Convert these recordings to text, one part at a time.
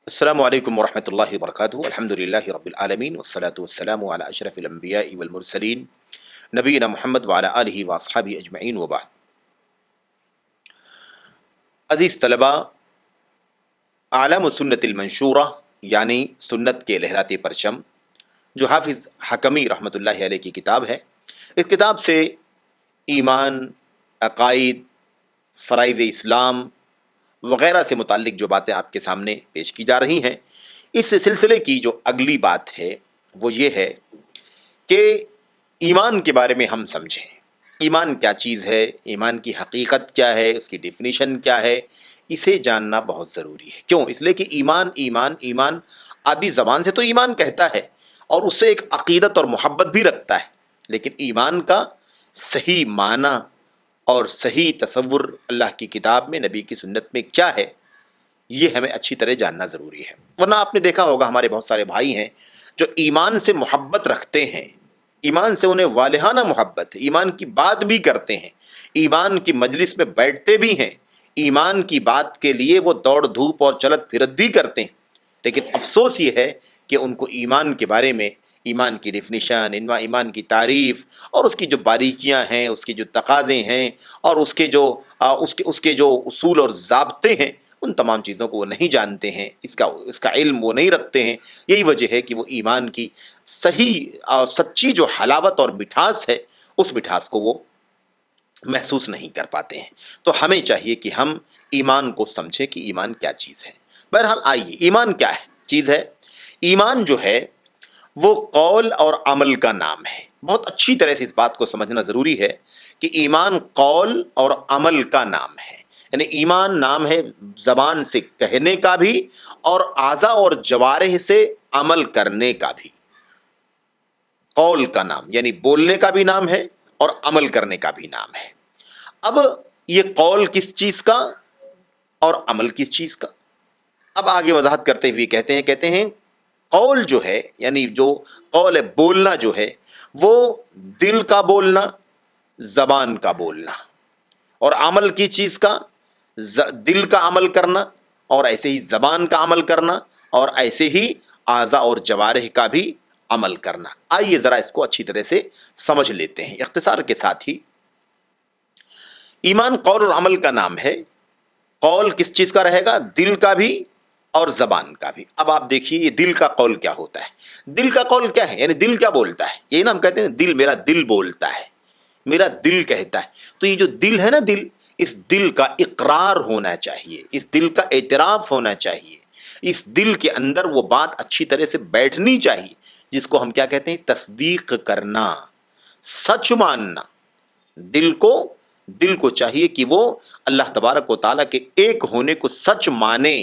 السلام علیکم ورحمۃ اللہ وبرکاتہ الحمد للہ رب العالمین والصلاة والسلام علی اشرف الانبیاء والمرسلین نبینا محمد وعلی آلہ واصحابہ اجمعین وبعد۔ عزیز طلباء، اعلام سنت المنشورہ یعنی سنت کے لہراتے پرچم جو حافظ حکمی رحمۃ اللہ علیہ کی کتاب ہے، اس کتاب سے ایمان، عقائد، فرائض اسلام وغیرہ سے متعلق جو باتیں آپ کے سامنے پیش کی جا رہی ہیں، اس سلسلے کی جو اگلی بات ہے وہ یہ ہے کہ ایمان کے بارے میں ہم سمجھیں۔ ایمان کیا چیز ہے، ایمان کی حقیقت کیا ہے، اس کی ڈیفینیشن کیا ہے، اسے جاننا بہت ضروری ہے۔ کیوں؟ اس لیے کہ ایمان ایمان ایمان آدمی زبان سے تو ایمان کہتا ہے اور اس سے ایک عقیدت اور محبت بھی رکھتا ہے، لیکن ایمان کا صحیح معنی اور صحیح تصور اللہ کی کتاب میں، نبی کی سنت میں کیا ہے، یہ ہمیں اچھی طرح جاننا ضروری ہے۔ ورنہ آپ نے دیکھا ہوگا ہمارے بہت سارے بھائی ہیں جو ایمان سے محبت رکھتے ہیں، ایمان سے انہیں والہانہ محبت ہے، ایمان کی بات بھی کرتے ہیں، ایمان کی مجلس میں بیٹھتے بھی ہیں، ایمان کی بات کے لیے وہ دوڑ دھوپ اور چلت پھرت بھی کرتے ہیں، لیکن افسوس یہ ہے کہ ان کو ایمان کے بارے میں، ایمان کی ڈیفینیشن، ایمان کی تعریف اور اس کی جو باریکیاں ہیں، اس کے جو تقاضے ہیں اور اس کے جو اصول اور ضابطے ہیں، ان تمام چیزوں کو وہ نہیں جانتے ہیں، اس کا علم وہ نہیں رکھتے ہیں۔ یہی وجہ ہے کہ وہ ایمان کی صحیح اور سچی جو حلاوت اور مٹھاس ہے، اس مٹھاس کو وہ محسوس نہیں کر پاتے ہیں۔ تو ہمیں چاہیے کہ ہم ایمان کو سمجھیں کہ ایمان کیا چیز ہے۔ بہرحال آئیے، ایمان کیا چیز ہے؟ ایمان جو ہے وہ قول اور عمل کا نام ہے۔ بہت اچھی طرح سے اس بات کو سمجھنا ضروری ہے کہ ایمان قول اور عمل کا نام ہے، یعنی ایمان نام ہے زبان سے کہنے کا بھی اور اعضاء اور جوارح سے عمل کرنے کا بھی۔ قول کا نام یعنی بولنے کا بھی نام ہے اور عمل کرنے کا بھی نام ہے۔ اب یہ قول کس چیز کا اور عمل کس چیز کا؟ اب آگے وضاحت کرتے ہوئے کہتے ہیں قول جو ہے، یعنی جو قول ہے، بولنا جو ہے، وہ دل کا بولنا، زبان کا بولنا، اور عمل کی چیز کا دل کا عمل کرنا اور ایسے ہی زبان کا عمل کرنا اور ایسے ہی اعضاء اور جوارح کا بھی عمل کرنا۔ آئیے ذرا اس کو اچھی طرح سے سمجھ لیتے ہیں اختصار کے ساتھ ہی۔ ایمان قول اور عمل کا نام ہے۔ قول کس چیز کا رہے گا؟ دل کا بھی اور زبان کا بھی۔ اب آپ دیکھیے یہ دل کا قول کیا ہوتا ہے؟ دل کا قول کیا ہے؟ یعنی دل کیا بولتا ہے؟ یہی نا ہم کہتے ہیں دل، میرا دل بولتا ہے، میرا دل کہتا ہے۔ تو یہ جو دل ہے نا، دل، اس دل کا اقرار ہونا چاہیے، اس دل کا اعتراف ہونا چاہیے، اس دل کے اندر وہ بات اچھی طرح سے بیٹھنی چاہیے، جس کو ہم کیا کہتے ہیں؟ تصدیق کرنا، سچ ماننا۔ دل کو چاہیے کہ وہ اللہ تبارک و تعالیٰ کے ایک ہونے کو سچ مانے۔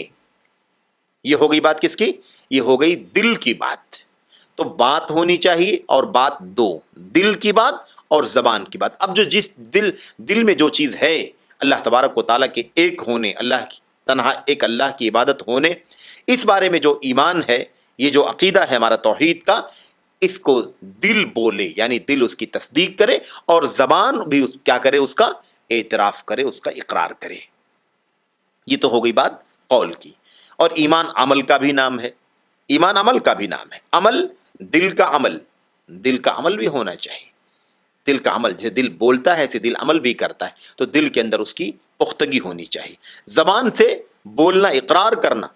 یہ ہو گئی بات کس کی؟ یہ ہو گئی دل کی بات۔ تو بات ہونی چاہیے، اور بات دو، دل کی بات اور زبان کی بات۔ اب جس دل میں جو چیز ہے اللہ تبارک و تعالیٰ کے ایک ہونے، تنہا ایک اللہ کی عبادت ہونے، اس بارے میں جو ایمان ہے، یہ جو عقیدہ ہے ہمارا توحید کا، اس کو دل بولے، یعنی دل اس کی تصدیق کرے اور زبان بھی کیا کرے؟ اس کا اعتراف کرے، اس کا اقرار کرے۔ یہ تو ہو گئی بات قول کی۔ اور ایمان عمل کا بھی نام ہے، ایمان عمل کا بھی نام ہے۔ عمل، دل کا عمل بھی ہونا چاہیے۔ دل کا عمل، جیسے دل بولتا ہے ایسے دل عمل بھی کرتا ہے، تو دل کے اندر اس کی پختگی ہونی چاہیے۔ زبان سے بولنا، اقرار کرنا،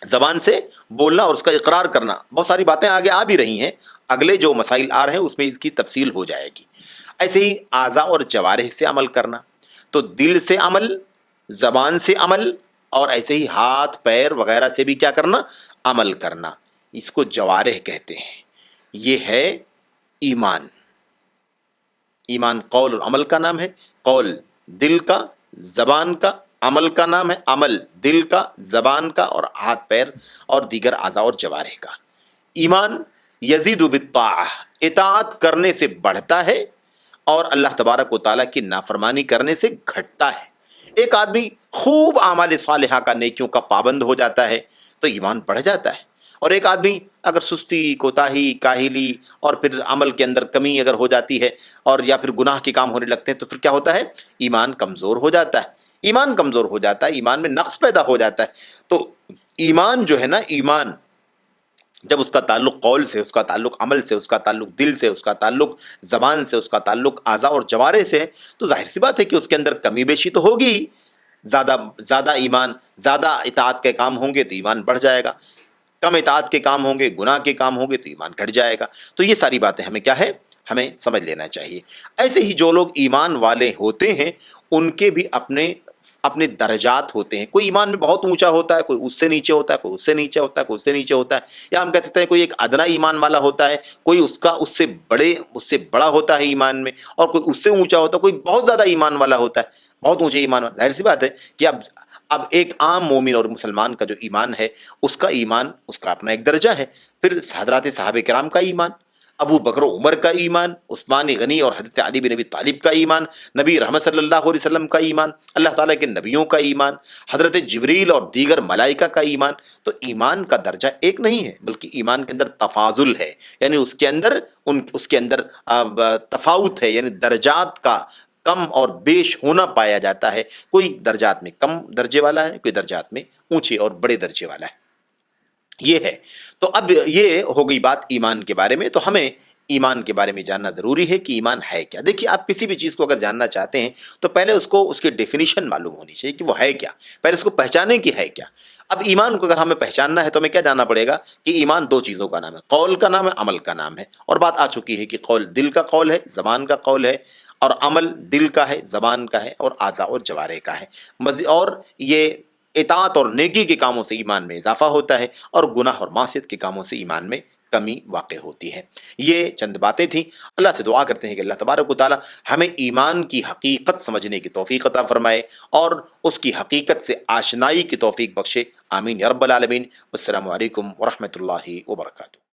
زبان سے بولنا اور اس کا اقرار کرنا۔ بہت ساری باتیں آگے آ بھی رہی ہیں، اگلے جو مسائل آ رہے ہیں اس میں اس کی تفصیل ہو جائے گی۔ ایسے ہی اعضاء اور جوارح سے عمل کرنا، تو دل سے عمل، زبان سے عمل، اور ایسے ہی ہاتھ پیر وغیرہ سے بھی کیا کرنا؟ عمل کرنا۔ اس کو جوارح کہتے ہیں۔ یہ ہے ایمان۔ ایمان قول اور عمل کا نام ہے۔ قول دل کا، زبان کا، عمل کا نام ہے۔ عمل دل کا، زبان کا اور ہاتھ پیر اور دیگر اعضاء اور جوارح کا۔ ایمان یزید بالطاعہ، اطاعت کرنے سے بڑھتا ہے اور اللہ تبارک و تعالیٰ کی نافرمانی کرنے سے گھٹتا ہے۔ ایک آدمی خوب اعمال صالحہ کا، نیکیوں کا پابند ہو جاتا ہے تو ایمان بڑھ جاتا ہے، اور ایک آدمی اگر سستی، کوتاہی، کاہلی اور پھر عمل کے اندر کمی اگر ہو جاتی ہے اور یا پھر گناہ کے کام ہونے لگتے ہیں تو پھر کیا ہوتا ہے؟ ایمان کمزور ہو جاتا ہے۔ ایمان کمزور ہو جاتا ہے، ایمان میں نقص پیدا ہو جاتا ہے۔ تو ایمان جو ہے نا، ایمان جب اس کا تعلق قول سے، اس کا تعلق عمل سے، اس کا تعلق دل سے، اس کا تعلق زبان سے، اس کا تعلق اعضاء اور جوارح سے ہے، تو ظاہر سی بات ہے کہ اس کے اندر کمی بیشی تو ہوگی ہی۔ زیادہ زیادہ ایمان، زیادہ اطاعت کے کام ہوں گے تو ایمان بڑھ جائے گا، کم اطاعت کے کام ہوں گے، گناہ کے کام ہوں گے تو ایمان گھٹ جائے گا۔ تو یہ ساری باتیں ہمیں کیا ہے، ہمیں سمجھ لینا چاہیے۔ ایسے ہی جو لوگ ایمان والے ہوتے ہیں ان کے بھی اپنے اپنے درجات ہوتے ہیں۔ کوئی ایمان میں بہت اونچا ہوتا ہے، کوئی اس سے نیچے ہوتا ہے، کوئی اس سے نیچے ہوتا ہے، کوئی اس سے نیچے ہوتا ہے، یا ہم کہہ سکتے ہیں کوئی ایک ادنا ایمان والا ہوتا ہے، کوئی اس سے بڑا ہوتا ہے ایمان میں، اور کوئی اس سے اونچا ہوتا ہے، کوئی بہت زیادہ ایمان والا ہوتا ہے، بہت اونچے ایمان والا۔ ظاہر سی بات ہے کہ اب ایک عام مومن اور مسلمان کا جو ایمان ہے، اس کا ایمان، اس کا اپنا ایک درجہ ہے۔ پھر حضرات صحابہ کرام کا ایمان، ابو بکر و عمر کا ایمان، عثمان غنی اور حضرت علی بن ابی طالب کا ایمان، نبی رحمت صلی اللہ علیہ وسلم کا ایمان، اللہ تعالیٰ کے نبیوں کا ایمان، حضرت جبریل اور دیگر ملائکہ کا ایمان۔ تو ایمان کا درجہ ایک نہیں ہے، بلکہ ایمان کے اندر تفاضل ہے، یعنی اس کے اندر تفاوت ہے، یعنی درجات کا کم اور بیش ہونا پایا جاتا ہے۔ کوئی درجات میں کم درجے والا ہے، کوئی درجات میں اونچے اور بڑے درجے والا ہے، یہ ہے۔ تو اب یہ ہو گئی بات ایمان کے بارے میں۔ تو ہمیں ایمان کے بارے میں جاننا ضروری ہے کہ ایمان ہے کیا۔ دیکھیے، آپ کسی بھی چیز کو اگر جاننا چاہتے ہیں تو پہلے اس کی ڈیفینیشن معلوم ہونی چاہیے کہ وہ ہے کیا، پہلے اس کو پہچانے کی ہے کیا۔ اب ایمان کو اگر ہمیں پہچاننا ہے تو ہمیں کیا جاننا پڑے گا کہ ایمان دو چیزوں کا نام ہے، قول کا نام ہے، عمل کا نام ہے۔ اور بات آ چکی ہے کہ قول دل کا قول ہے، زبان کا قول ہے، اور عمل دل کا ہے، زبان کا ہے، اور اعضاء اور جوارح کا ہے۔ اور یہ اطاعت اور نیکی کے کاموں سے ایمان میں اضافہ ہوتا ہے، اور گناہ اور معصیت کے کاموں سے ایمان میں کمی واقع ہوتی ہے۔ یہ چند باتیں تھیں۔ اللہ سے دعا کرتے ہیں کہ اللہ تبارک و تعالی ہمیں ایمان کی حقیقت سمجھنے کی توفیق عطا فرمائے اور اس کی حقیقت سے آشنائی کی توفیق بخشے۔ آمین یا رب العالمین۔ والسلام علیکم ورحمۃ اللہ وبرکاتہ۔